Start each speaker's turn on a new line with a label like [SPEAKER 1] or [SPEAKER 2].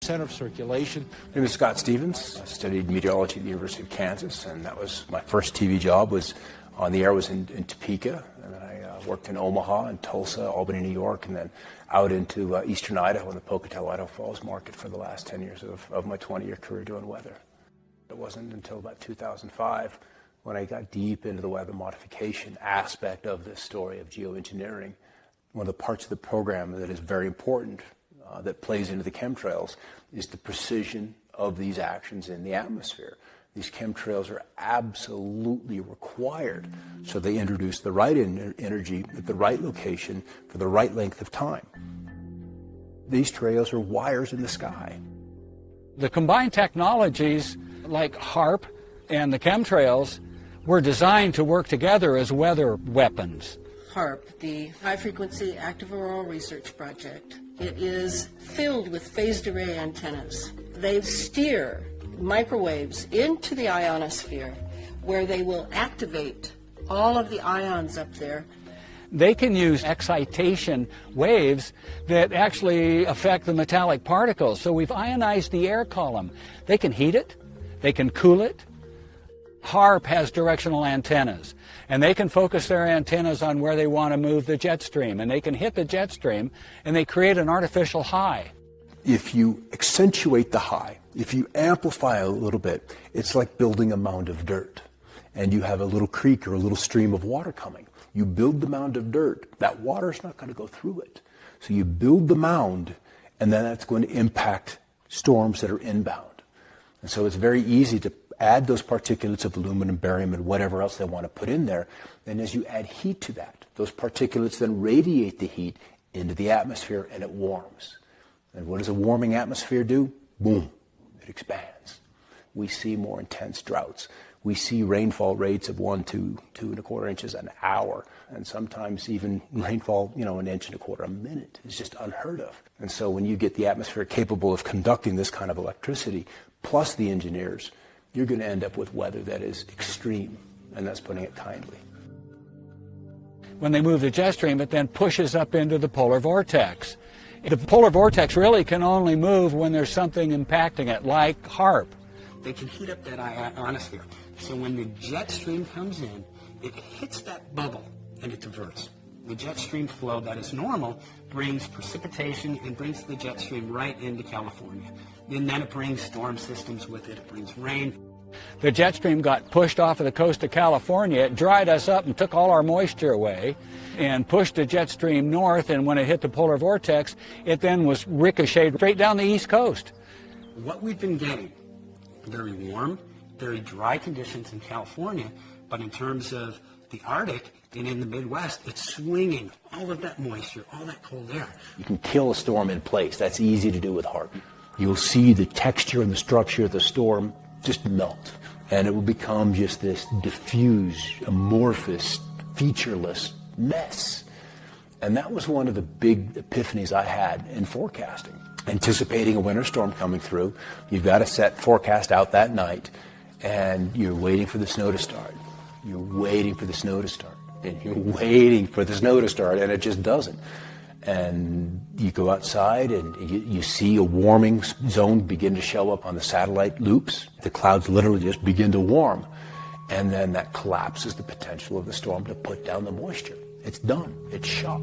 [SPEAKER 1] Center of circulation.
[SPEAKER 2] My name is Scott Stevens. I studied meteorology at the University of Kansas, and that was my first TV job. Was on the air was in Topeka, and then I worked in Omaha and Tulsa, Albany, New York, and then out into eastern Idaho in the Pocatello, Idaho Falls market for the last 10 years of my 20-year career doing weather. It wasn't until about 2005 when I got deep into the weather modification aspect of this story of geoengineering. One of the parts of the program that is very important that plays into the chemtrails is the precision of these actions in the atmosphere. These chemtrails are absolutely required, so they introduce the right energy at the right location for the right length of time. These trails are wires in the sky.
[SPEAKER 1] The combined technologies like HAARP and the chemtrails were designed to work together as weather weapons.
[SPEAKER 3] HAARP, the High Frequency Active Auroral Research Project. It is filled with phased array antennas. They steer microwaves into the ionosphere where they will activate all of the ions up there.
[SPEAKER 1] They can use excitation waves that actually affect the metallic particles. So we've ionized the air column. They can heat it, they can cool it. HAARP has directional antennas, and they can focus their antennas on where they want to move the jet stream, and they can hit the jet stream, and they create an artificial high.
[SPEAKER 2] If you accentuate the high, if you amplify a little bit, it's like building a mound of dirt, and you have a little creek or a little stream of water coming. You build the mound of dirt, that water's not going to go through it. So you build the mound, and then that's going to impact storms that are inbound. And so it's very easy to add those particulates of aluminum, barium, and whatever else they want to put in there. And as you add heat to that, those particulates then radiate the heat into the atmosphere, and it warms. And what does a warming atmosphere do? Boom, it expands. We see more intense droughts. We see rainfall rates of 1 to 2.25 inches an hour, and sometimes even rainfall, 1.25 inches a minute. It's just unheard of. And so when you get the atmosphere capable of conducting this kind of electricity, plus the engineers, you're going to end up with weather that is extreme, and that's putting it kindly.
[SPEAKER 1] When they move the jet stream, it then pushes up into the polar vortex. The polar vortex really can only move when there's something impacting it, like HAARP.
[SPEAKER 4] They can heat up that ionosphere. So when the jet stream comes in, it hits that bubble and it diverts. The jet stream flow that is normal brings precipitation and brings the jet stream right into California. And then it brings storm systems with it. It brings rain.
[SPEAKER 1] The jet stream got pushed off of the coast of California. It dried us up and took all our moisture away and pushed the jet stream north, and when it hit the polar vortex, it then was ricocheted straight down the east coast.
[SPEAKER 4] What we've been getting, very warm, very dry conditions in California, but in terms of the Arctic and in the Midwest, it's swinging all of that moisture, all that cold air.
[SPEAKER 2] You can kill a storm in place. That's easy to do with HAARP. You'll see the texture and the structure of the storm just melt, and it will become just this diffuse, amorphous, featureless mess. And that was one of the big epiphanies I had in forecasting. Anticipating a winter storm coming through, you've got to set forecast out that night, and you're waiting for the snow to start. You're waiting for the snow to start, and you're waiting for the snow to start, and it just doesn't. And you go outside and you see a warming zone begin to show up on the satellite loops. The clouds literally just begin to warm. And then that collapses the potential of the storm to put down the moisture. It's done. It's shot.